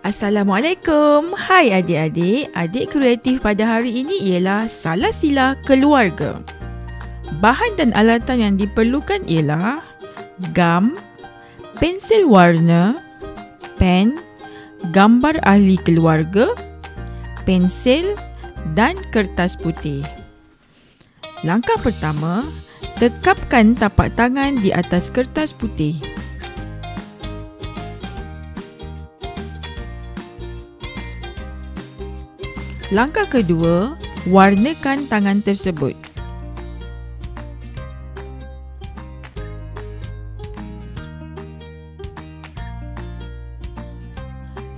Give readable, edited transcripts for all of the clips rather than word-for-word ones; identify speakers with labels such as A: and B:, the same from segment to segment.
A: Assalamualaikum. Hai adik-adik. Adik kreatif pada hari ini ialah salah sila keluarga. Bahan dan alatan yang diperlukan ialah gam, pensel warna, pen, gambar ahli keluarga, pensel dan kertas putih. Langkah pertama, tekapkan tapak tangan di atas kertas putih. Langkah kedua, warnakan tangan tersebut.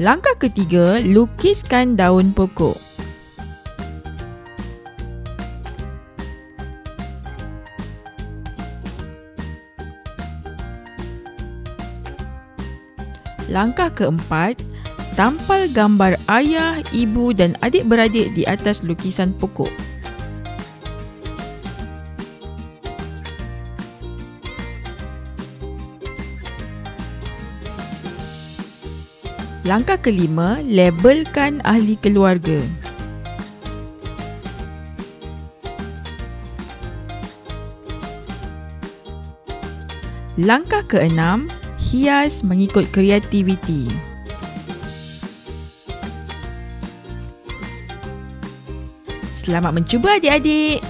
A: Langkah ketiga, lukiskan daun pokok. Langkah keempat, tampal gambar ayah, ibu dan adik-beradik di atas lukisan pokok. Langkah kelima, labelkan ahli keluarga. Langkah keenam, hias mengikut kreativiti. Selamat mencuba adik-adik!